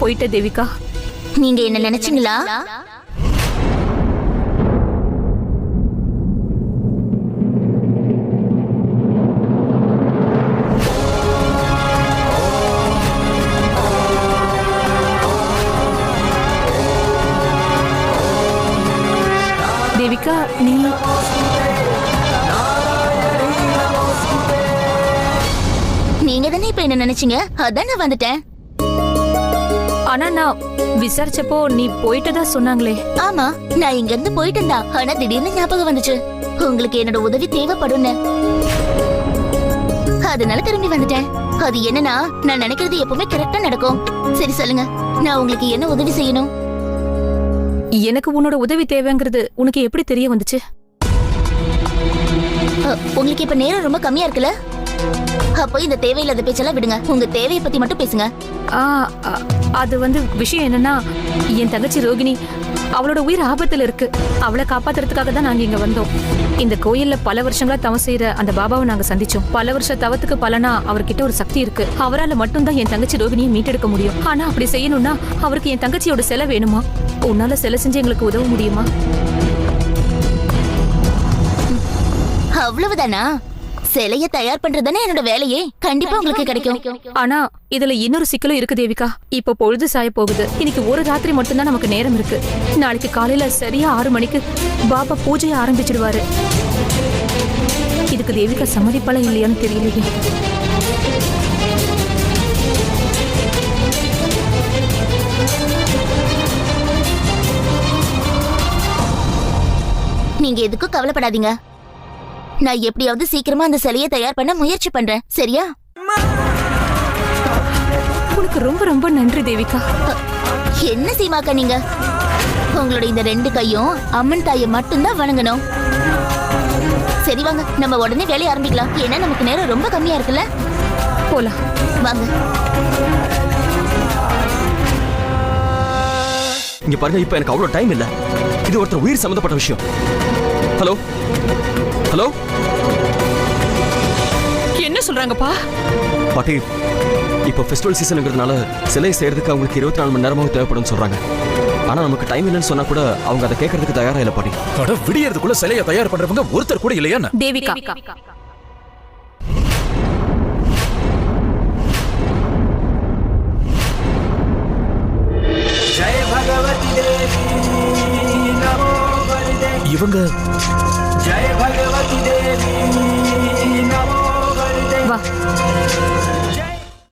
போயிட்ட தேவிகா. நீங்க என்ன நினைச்சீங்களா? தேவிகா, நீங்க தானே இப்ப என்ன நினைச்சீங்க? அதான் நான் வந்துட்டேன். ஆனா நான் விசாரிச்சப்போ நீ போயிட்டதா சொன்னாங்களே. ஆமா, நான் இங்க இருந்து போயிட்டேன் தான். ஆனா திடீர்னு ஞாபகம் வந்துச்சு உங்களுக்கு என்னோட உதவி தேவைப்படும்னு. அதனால திரும்பி வந்துட்டேன். அது என்னன்னா, நான் நினைக்கிறது எப்பவுமே கரெக்டா நடக்கும். சரி சொல்லுங்க, நான் உங்களுக்கு என்ன உதவி செய்யணும்? எனக்கு உன்னோட உதவி தேவைங்கிறது உனக்கு எப்படி தெரிய வந்துச்சு? உங்களுக்கு இப்ப நேரம் ரொம்ப கம்மியா இருக்குல்ல? அப்போ இந்த தேவையில்லாத பேச்செல்லாம் விடுங்க. உங்க தேவையை பத்தி மட்டும் பேசுங்க. அது விஷயம் என்னன்னா, என் தங்கச்சி ரோகிணி, அவளோட உயிர் ஆபத்துல இருக்கு. அவளை காப்பாத்துறதுக்காக தான் நாங்க இங்க வந்தோம். இந்த கோயில்ல பல வருஷங்களா தவம் செய்யற அந்த பாபாவை நாங்க சந்திச்சோம். பல வருஷ தவத்துக்கு பலனா அவர்கிட்ட ஒரு சக்தி இருக்கு. அவரால் மட்டும்தான் என் தங்கச்சி ரோகிணியை மீட்டெடுக்க முடியும். ஆனா அப்படி செய்யணும்னா அவருக்கு என் தங்கச்சியோட சிலை வேணுமா? உன்னால சிலை செஞ்சு எங்களுக்கு உதவ முடியுமா? அவ்வளவுதானா? சிலைய தயார் பண்றதுதானே என்னோட வேலையே. கண்டிப்பா உங்களுக்கு கிடைக்கும். ஆனா இதுல இன்னொரு சிக்கலும் இருக்கு தேவிகா. இப்ப பொழுது சாய போகுது. இன்னைக்கு ஒரு ராத்திரி மட்டும்தான் நமக்கு நேரம் இருக்கு. நாளைக்கு காலையில சரியா 6 மணிக்கு பாபா பூஜையை ஆரம்பிச்சிடுவாரு. இதுக்கு தேவிகா சம்மதிப்பாளா இல்லையான்னு தெரியலையே. நீங்க எதுக்கும் கவலைப்படாதீங்க. நான் எப்படியாவது சீக்கிரமா அந்த சிலையை தயார் பண்ண முயற்சி பண்றேன். சரியா? உனக்கு ரொம்ப ரொம்ப நன்றி தேவிகா. என்ன சீமாக்கா நீங்க? உங்களோட இந்த 2 கையும் அம்மன் தாயை மட்டும்தான் வணங்கணும். சரி வாங்க, நம்ம உடனே வேலையை ஆரம்பிக்கலாம். ஏன்னா நமக்கு நேரம் ரொம்ப கம்மியா இருக்குல்ல. போலாம் வாங்க. இங்க பாருங்க, இப்ப எனக்கு அவ்வளவு டைம் இல்ல. இது ஒருத்தர் உயிர் சம்பந்தப்பட்ட விஷயம். ஹலோ ஹலோ, என்ன சொல்றாங்கப்பா? பாட்டி, இப்போ ஃபெஸ்டிவல் சீசனுங்கிறதுனால சிலை செய்யறதுக்கு அவங்களுக்கு 24 மணி நேரமாக தேவைப்படும் சொல்றாங்க. ஆனா நமக்கு டைம் இல்லைன்னு சொன்னா கூட அவங்க அதை கேட்கறதுக்கு தயாரா இல்ல பாட்டி. விடியறதுக்குள்ள சிலையை தயார் பண்றவங்க ஒருத்தர் கூட இல்லையா? தேவிகா, இவங்க